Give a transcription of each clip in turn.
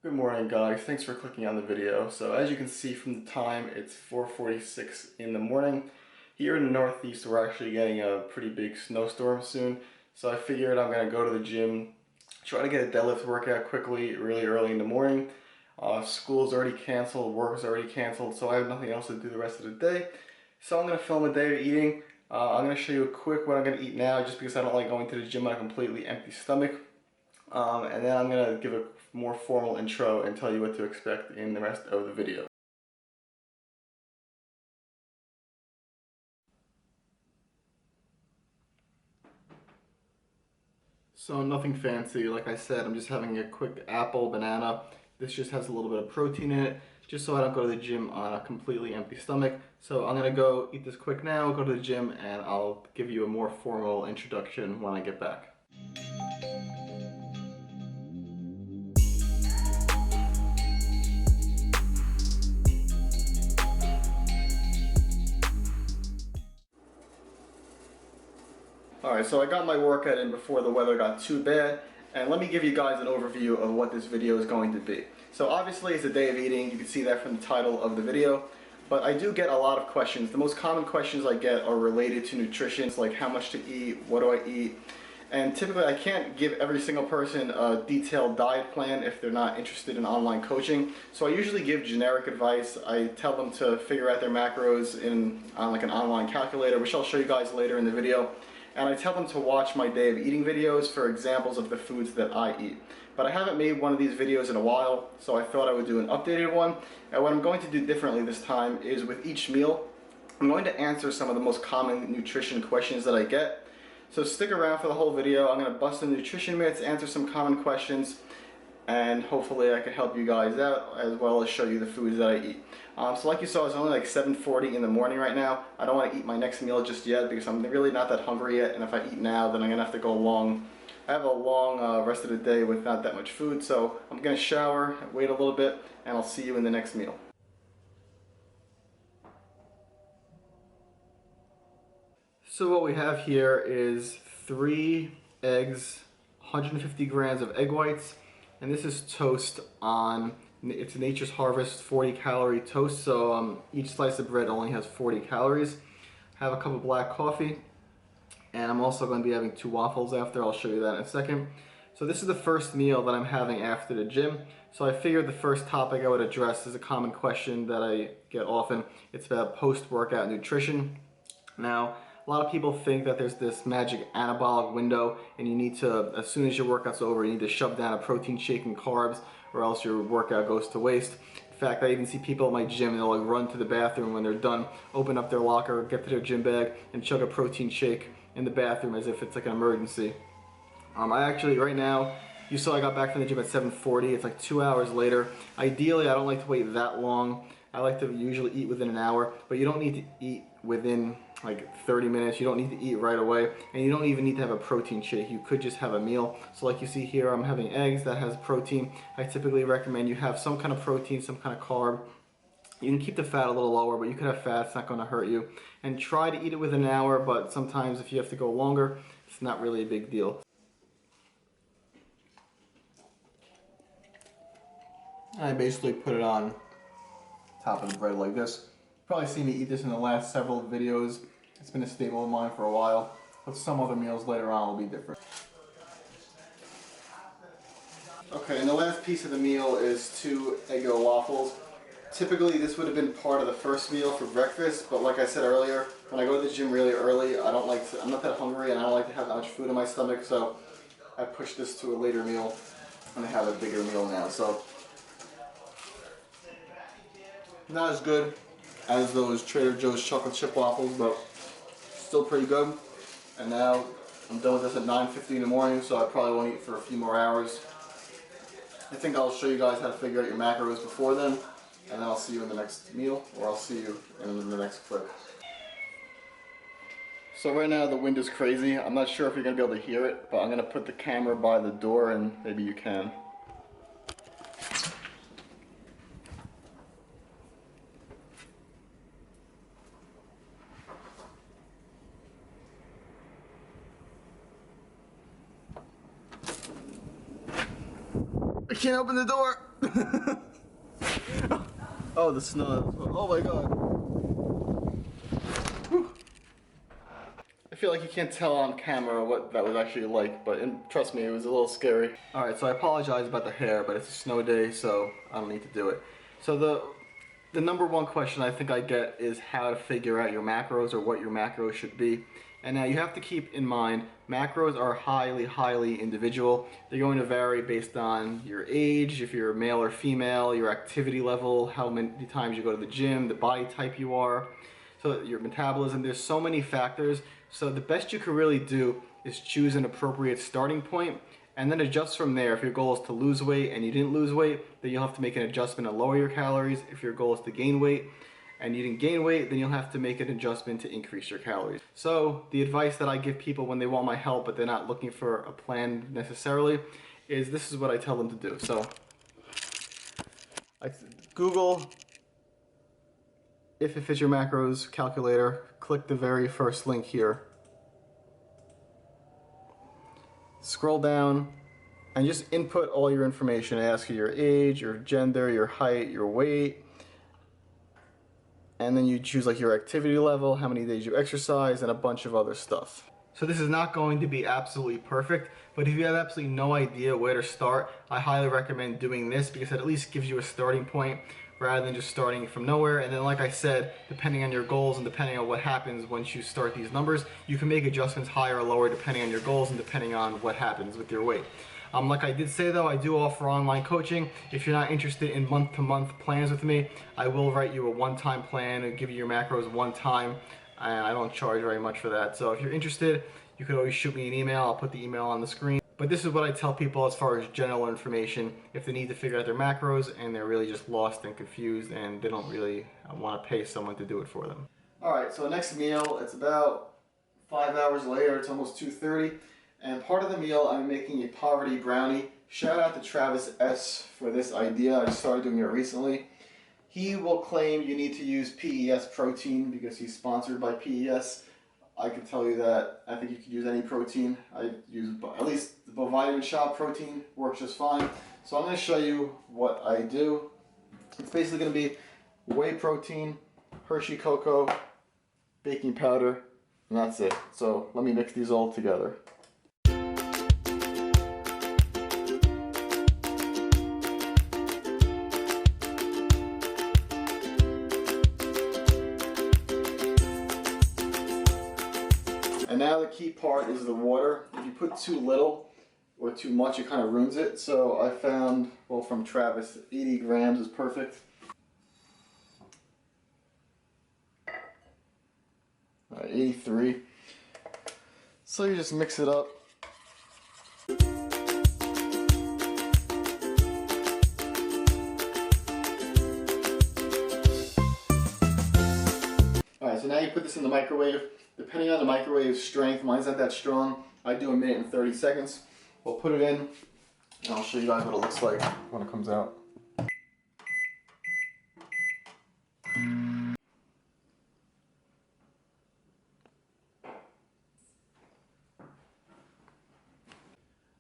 Good morning guys, thanks for clicking on the video. So as you can see from the time, it's 4:46 in the morning. Here in the Northeast we're actually getting a pretty big snowstorm soon. So I figured I'm going to go to the gym, try to get a deadlift workout quickly, really early in the morning. School's already canceled, work's already canceled, so I have nothing else to do the rest of the day. So I'm going to film a day of eating. I'm going to show you a quick what I'm going to eat now just because I don't like going to the gym on a completely empty stomach. And then I'm going to give a more formal intro and tell you what to expect in the rest of the video. So nothing fancy, like I said, I'm just having a quick apple, banana. This just has a little bit of protein in it, just so I don't go to the gym on a completely empty stomach. So I'm going to go eat this quick now, go to the gym, and I'll give you a more formal introduction when I get back. Alright, so I got my workout in before the weather got too bad, and let me give you guys an overview of what this video is going to be. So obviously it's a day of eating, you can see that from the title of the video, but I do get a lot of questions. The most common questions I get are related to nutrition, it's like how much to eat, what do I eat, and typically I can't give every single person a detailed diet plan if they're not interested in online coaching. So I usually give generic advice. I tell them to figure out their macros on like an online calculator, which I'll show you guys later in the video. And I tell them to watch my day of eating videos for examples of the foods that I eat. But I haven't made one of these videos in a while, so I thought I would do an updated one. And what I'm going to do differently this time is with each meal, I'm going to answer some of the most common nutrition questions that I get. So stick around for the whole video. I'm going to bust some nutrition myths, answer some common questions, and hopefully I can help you guys out as well as show you the foods that I eat. So like you saw, it's only like 7:40 in the morning right now. I don't want to eat my next meal just yet because I'm really not that hungry yet, and if I eat now then I'm going to have to go long. I have a long rest of the day with not that much food, so I'm going to shower, wait a little bit, and I'll see you in the next meal. So what we have here is 3 eggs, 150 grams of egg whites, and this is toast on, it's Nature's Harvest 40 calorie toast, so each slice of bread only has 40 calories. I have a cup of black coffee, and I'm also going to be having 2 waffles after. I'll show you that in a second. So this is the first meal that I'm having after the gym. So I figured the first topic I would address is a common question that I get often. It's about post-workout nutrition. Now, a lot of people think that there's this magic anabolic window and you need to, as soon as your workout's over, you need to shove down a protein shake and carbs or else your workout goes to waste. In fact, I even see people at my gym, they'll like run to the bathroom when they're done, open up their locker, get to their gym bag, and chug a protein shake in the bathroom as if it's like an emergency. I actually, right now, you saw I got back from the gym at 7:40, it's like 2 hours later. Ideally, I don't like to wait that long. I like to usually eat within an hour, but you don't need to eat within like 30 minutes. You don't need to eat right away, and you don't even need to have a protein shake. You could just have a meal. So like you see here, I'm having eggs that has protein. I typically recommend you have some kind of protein, some kind of carb. You can keep the fat a little lower, but you could have fat, it's not going to hurt you. And try to eat it within an hour, but sometimes if you have to go longer, it's not really a big deal. I basically put it on top of the bread like this. You've probably seen me eat this in the last several videos. It's been a staple of mine for a while, but some other meals later on will be different. Okay, and the last piece of the meal is 2 Eggo waffles. Typically this would have been part of the first meal for breakfast, but like I said earlier, when I go to the gym really early, I'm not that hungry and I don't like to have that much food in my stomach, so I push this to a later meal and I have a bigger meal now. So not as good as those Trader Joe's chocolate chip waffles, but still pretty good. And now I'm done with this at 9:50 in the morning, so I probably won't eat for a few more hours. I think I'll show you guys how to figure out your macros before then, and then I'll see you in the next meal, or I'll see you in the next clip. So right now the wind is crazy. I'm not sure if you're going to be able to hear it, but I'm going to put the camera by the door and maybe you can. I can't open the door. Oh, the snow. Oh my god. Whew. I feel like you can't tell on camera what that was actually like, but trust me, it was a little scary. Alright, so I apologize about the hair, but it's a snow day, so I don't need to do it. So the number one question I think I get is how to figure out your macros or what your macros should be. And now you have to keep in mind, macros are highly individual. They're going to vary based on your age, if you're male or female, your activity level, how many times you go to the gym, the body type you are, so your metabolism. There's so many factors. So the best you can really do is choose an appropriate starting point and then adjust from there. If your goal is to lose weight and you didn't lose weight, then you'll have to make an adjustment and lower your calories. If your goal is to gain weight and you didn't gain weight, then you'll have to make an adjustment to increase your calories. So the advice that I give people when they want my help but they're not looking for a plan necessarily is this is what I tell them to do. So I Google if it fits your macros calculator, click the very first link here. Scroll down and just input all your information. Ask you your age, your gender, your height, your weight. And then you choose like your activity level, how many days you exercise, and a bunch of other stuff. So this is not going to be absolutely perfect, but if you have absolutely no idea where to start, I highly recommend doing this because it at least gives you a starting point rather than just starting from nowhere. And then like I said, depending on your goals and depending on what happens once you start these numbers, you can make adjustments higher or lower depending on your goals and depending on what happens with your weight. Like I did say though, I do offer online coaching. If you're not interested in month-to-month plans with me, I will write you a one-time plan and give you your macros one time. And I don't charge very much for that. So if you're interested, you could always shoot me an email. I'll put the email on the screen. But this is what I tell people as far as general information if they need to figure out their macros and they're really just lost and confused and they don't really want to pay someone to do it for them. Alright, so next meal, it's about 5 hours later. It's almost 2:30. And part of the meal, I'm making a poverty brownie. Shout out to Travis S. for this idea. I started doing it recently. He will claim you need to use PES protein because he's sponsored by PES. I can tell you that I think you could use any protein. I use at least the Vitamin Shop protein works just fine. So I'm going to show you what I do. It's basically going to be whey protein, Hershey cocoa, baking powder, and that's it. So let me mix these all together. And now the key part is the water. If you put too little or too much, it kind of ruins it. So I found, well, from Travis, 80 grams is perfect. 83. So you just mix it up. Alright, so now you put this in the microwave. Depending on the microwave strength, mine's not that strong. I do a minute and 30 seconds. We'll put it in, and I'll show you guys what it looks like when it comes out.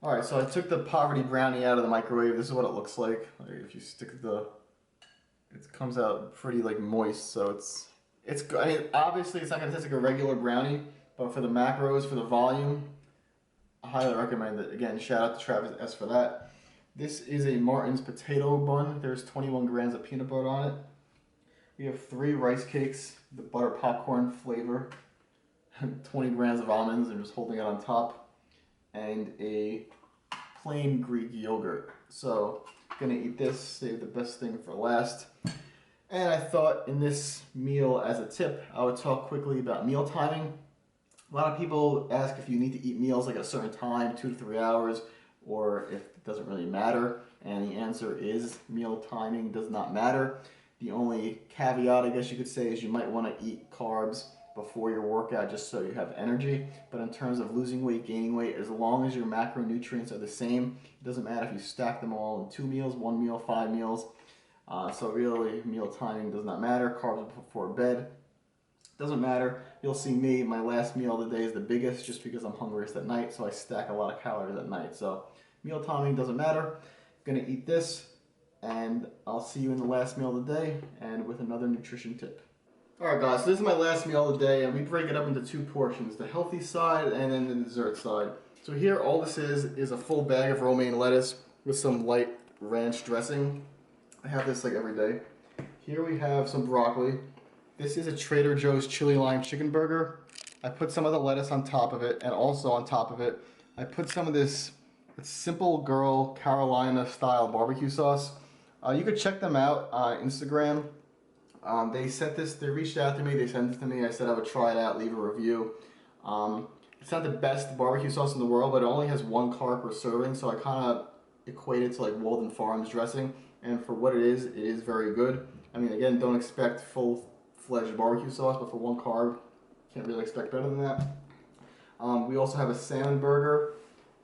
Alright, so I took the poverty brownie out of the microwave. This is what it looks like. If you stick the, it comes out pretty like moist, so it's good. I mean, obviously it's not going to taste like a regular brownie, but for the macros, for the volume, I highly recommend it. Again, shout out to Travis S for that. This is a Martin's potato bun. There's 21 grams of peanut butter on it. We have 3 rice cakes, the butter popcorn flavor, 20 grams of almonds. I'm just holding it on top, and a plain Greek yogurt. So I'm gonna eat this, save the best thing for last. And I thought in this meal, as a tip, I would talk quickly about meal timing. A lot of people ask if you need to eat meals like at a certain time, 2 to 3 hours, or if it doesn't really matter. And the answer is meal timing does not matter. The only caveat, I guess you could say, is you might want to eat carbs before your workout just so you have energy. But in terms of losing weight, gaining weight, as long as your macronutrients are the same, it doesn't matter if you stack them all in 2 meals, 1 meal, 5 meals. So really, meal timing does not matter. Carbs before bed doesn't matter. You'll see me, my last meal of the day is the biggest just because I'm hungriest at night, so I stack a lot of calories at night. So meal timing doesn't matter. I'm gonna eat this, and I'll see you in the last meal of the day and with another nutrition tip. Alright guys, so this is my last meal of the day, and we break it up into two portions, the healthy side and then the dessert side. So here all this is a full bag of romaine lettuce with some light ranch dressing. I have this like every day. Here we have some broccoli. This is a Trader Joe's chili lime chicken burger. I put some of the lettuce on top of it, and also on top of it I put some of this Simple Girl Carolina style barbecue sauce. You could check them out on Instagram. They reached out to me, they sent it to me, I said I would try it out, leave a review. It's not the best barbecue sauce in the world, but it only has 1 carb per serving, so I kind of equate it to like Walden Farms dressing, and for what it is very good. I mean, again, don't expect full-fledged barbecue sauce, but for 1 carb, can't really expect better than that. We also have a salmon burger,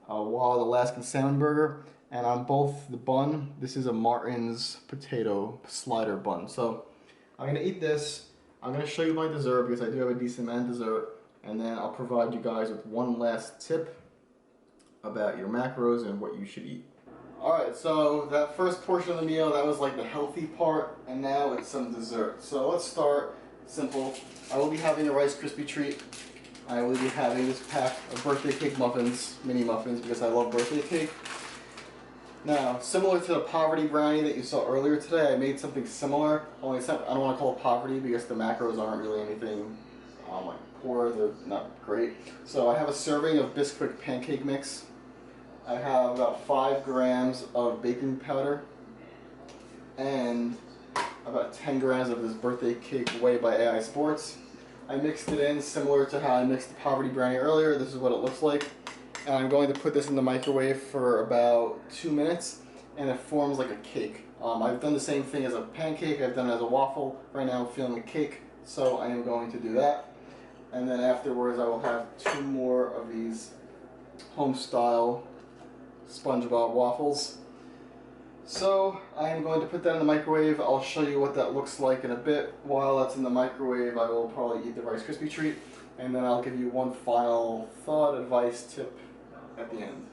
Wild Alaskan salmon burger, and on both the bun, this is a Martin's potato slider bun. So I'm gonna eat this. I'm gonna show you my dessert because I do have a decent amount of dessert, and then I'll provide you guys with one last tip about your macros and what you should eat. Alright, so that first portion of the meal, that was like the healthy part, and now it's some dessert. So let's start simple. I will be having a Rice Krispie treat. I will be having this pack of birthday cake muffins, mini muffins, because I love birthday cake. Now, similar to the poverty brownie that you saw earlier today, I made something similar, only I don't want to call it poverty because the macros aren't really anything like poor, they're not great. So I have a serving of Bisquick pancake mix. I have about 5 grams of baking powder and about 10 grams of this birthday cake Way by AI Sports. I mixed it in similar to how I mixed the poverty brownie earlier. This is what it looks like. And I'm going to put this in the microwave for about 2 minutes, and it forms like a cake. I've done the same thing as a pancake, I've done it as a waffle. Right now I'm feeling a cake, so I am going to do that. And then afterwards I will have 2 more of these home style SpongeBob waffles. So I am going to put that in the microwave. I'll show you what that looks like in a bit. While that's in the microwave, I will probably eat the Rice Krispie treat, and then I'll give you one final thought, advice, tip at the end.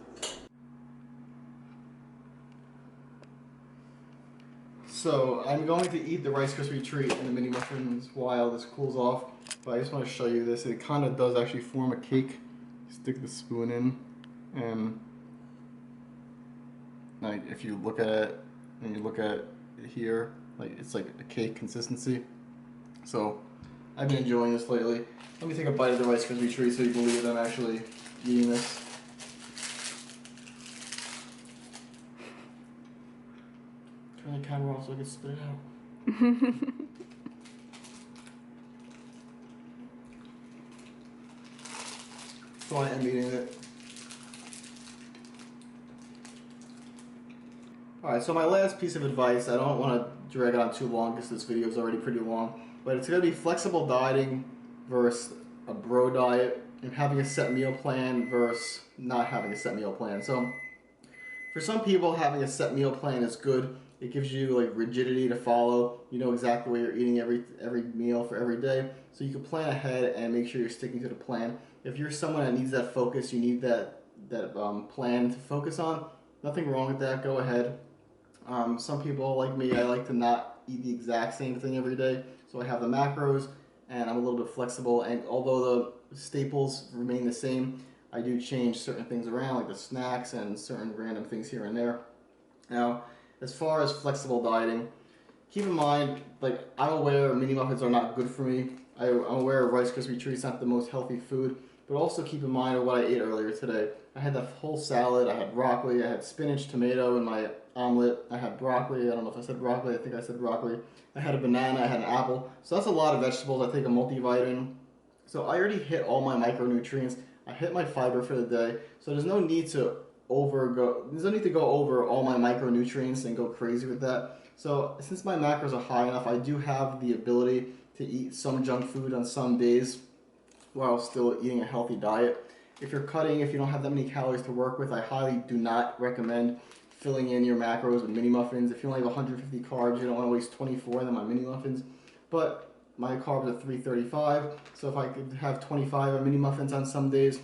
So I'm going to eat the Rice Krispie treat and the mini muffins while this cools off, but I just want to show you this. It kind of does actually form a cake. Stick the spoon in, and like if you look at it and you look at it here, like it's like a cake consistency. So I've been enjoying this lately. Let me take a bite of the Rice Krispie treat so you can believe that I'm actually eating this. Turn the camera off so I can spit it out. So I am eating it. Alright, so my last piece of advice, I don't want to drag it on too long because this video is already pretty long, but it's going to be flexible dieting versus a bro diet, and having a set meal plan versus not having a set meal plan. So for some people, having a set meal plan is good. It gives you like rigidity to follow. You know exactly what you're eating every meal for every day, so you can plan ahead and make sure you're sticking to the plan. If you're someone that needs that focus, you need that plan to focus on, nothing wrong with that, go ahead. Some people like me, I like to not eat the exact same thing every day, so I have the macros and I'm a little bit flexible, and although the staples remain the same, I do change certain things around, like the snacks and certain random things here and there. Now, as far as flexible dieting, keep in mind, like, I'm aware mini muffins are not good for me. I'm aware Rice Krispie treats not the most healthy food, but also keep in mind what I ate earlier today. I had that whole salad, I had broccoli, I had spinach, tomato in my omelet, I had broccoli, I don't know if I said broccoli, I think I said broccoli. I had a banana, I had an apple. So that's a lot of vegetables. I take a multivitamin. So I already hit all my micronutrients. I hit my fiber for the day. So there's no need to go over all my micronutrients and go crazy with that. So since my macros are high enough, I do have the ability to eat some junk food on some days while still eating a healthy diet. If you're cutting, if you don't have that many calories to work with, I highly do not recommend filling in your macros with mini muffins. If you only have 150 carbs, you don't want to waste 24 of them on mini muffins. But my carbs are 335, so if I could have 25 mini muffins on some days,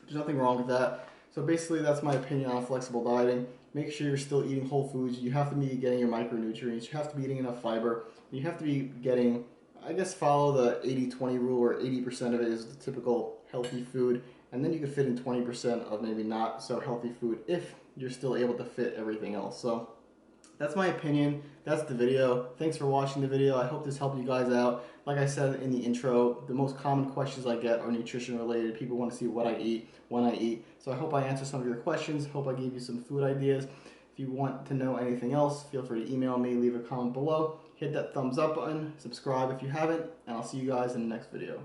there's nothing wrong with that. So basically that's my opinion on flexible dieting. Make sure you're still eating whole foods. You have to be getting your micronutrients. You have to be eating enough fiber. You have to be getting, I guess, follow the 80-20 rule, where 80% of it is the typical healthy food, and then you could fit in 20% of maybe not so healthy food if you're still able to fit everything else. So that's my opinion. That's the video. Thanks for watching the video. I hope this helped you guys out. Like I said in the intro, the most common questions I get are nutrition related. People want to see what I eat, when I eat. So I hope I answered some of your questions. Hope I gave you some food ideas. If you want to know anything else, feel free to email me, leave a comment below. Hit that thumbs up button, subscribe if you haven't, and I'll see you guys in the next video.